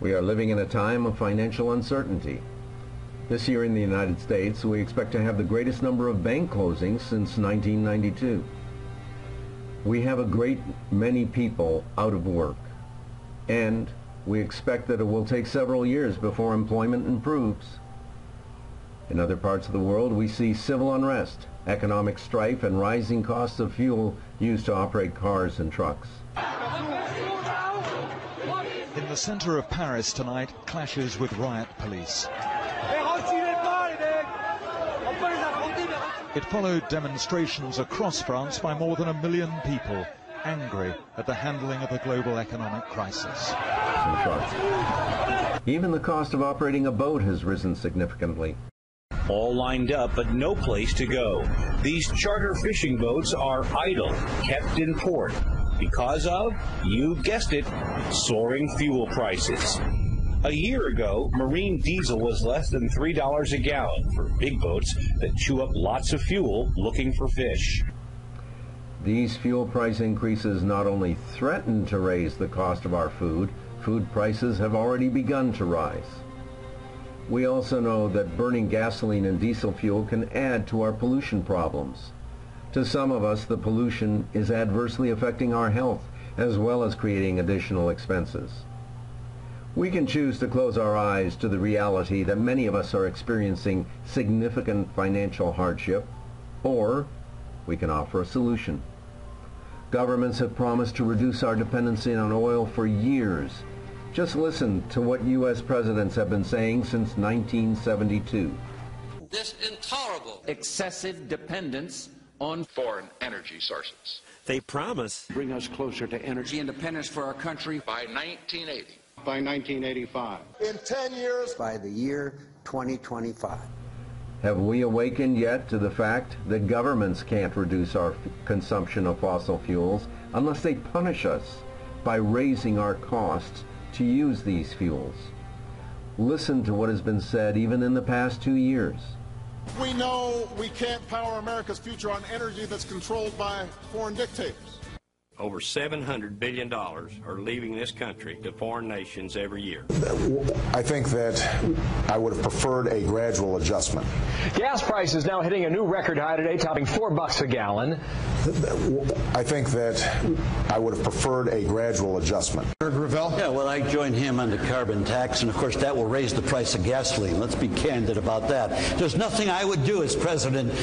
We are living in a time of financial uncertainty. This year in the United States, we expect to have the greatest number of bank closings since 1992. We have a great many people out of work, and we expect that it will take several years before employment improves. In other parts of the world, we see civil unrest, economic strife, and rising costs of fuel used to operate cars and trucks. In the center of Paris tonight, clashes with riot police. It followed demonstrations across France by more than 1 million people, angry at the handling of a global economic crisis. Even the cost of operating a boat has risen significantly. All lined up, but no place to go. These charter fishing boats are idle, kept in port, because of, you guessed it, soaring fuel prices. A year ago, marine diesel was less than $3 a gallon for big boats that chew up lots of fuel looking for fish. These fuel price increases not only threaten to raise the cost of our food prices have already begun to rise. We also know that burning gasoline and diesel fuel can add to our pollution problems. To some of us, the pollution is adversely affecting our health, as well as creating additional expenses. We can choose to close our eyes to the reality that many of us are experiencing significant financial hardship, or we can offer a solution. Governments have promised to reduce our dependency on oil for years. Just listen to what U.S. presidents have been saying since 1972. This intolerable excessive dependence on foreign energy sources. They promise bring us closer to energy independence for our country by 1980. By 1985. In 10 years. By the year 2025. Have we awakened yet to the fact that governments can't reduce our consumption of fossil fuels unless they punish us by raising our costs to use these fuels? Listen to what has been said even in the past 2 years. We know we can't power America's future on energy that's controlled by foreign dictators. over $700 billion are leaving this country to foreign nations every year. I think that I would have preferred a gradual adjustment. Gas prices now hitting a new record high today, topping $4 a gallon. I think that I would have preferred a gradual adjustment. Gravel? Yeah, well, I join him on the carbon tax, and of course that will raise the price of gasoline. Let's be candid about that. There's nothing I would do as president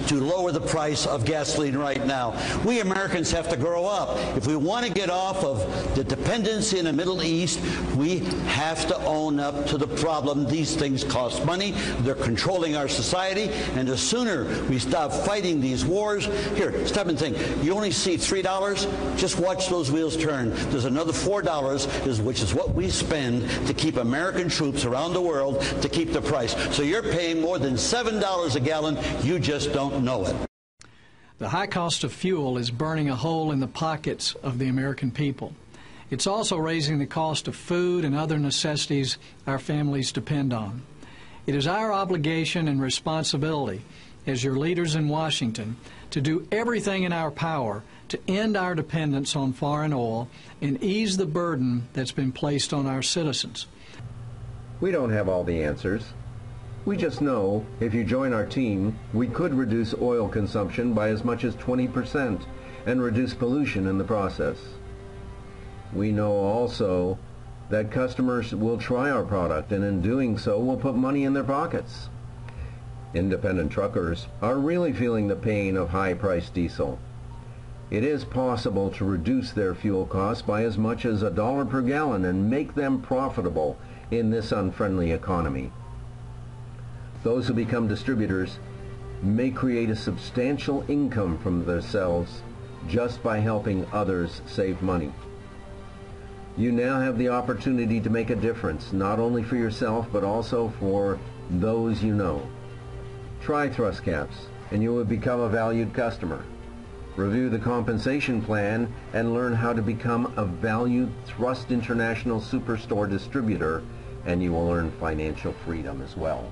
to lower the price of gasoline right now. We Americans have to grow up. If we want to get off of the dependency in the Middle East, we have to own up to the problem. These things cost money. They're controlling our society, and the sooner we stop fighting these wars. Here, stop and think. You only see $3. Just watch those wheels turn. There's another $4, which is what we spend to keep American troops around the world to keep the price. So you're paying more than $7 a gallon. You just don't know it. The high cost of fuel is burning a hole in the pockets of the American people. It's also raising the cost of food and other necessities our families depend on. It is our obligation and responsibility as your leaders in Washington to do everything in our power to end our dependence on foreign oil and ease the burden that's been placed on our citizens. We don't have all the answers. We just know if you join our team, we could reduce oil consumption by as much as 20% and reduce pollution in the process. We know also that customers will try our product, and in doing so will put money in their pockets. Independent truckers are really feeling the pain of high-priced diesel. It is possible to reduce their fuel costs by as much as $1 per gallon and make them profitable in this unfriendly economy. Those who become distributors may create a substantial income from themselves just by helping others save money. You now have the opportunity to make a difference, not only for yourself, but also for those you know. Try Thrust Caps, and you will become a valued customer. Review the compensation plan and learn how to become a valued Thrust International Superstore distributor, and you will earn financial freedom as well.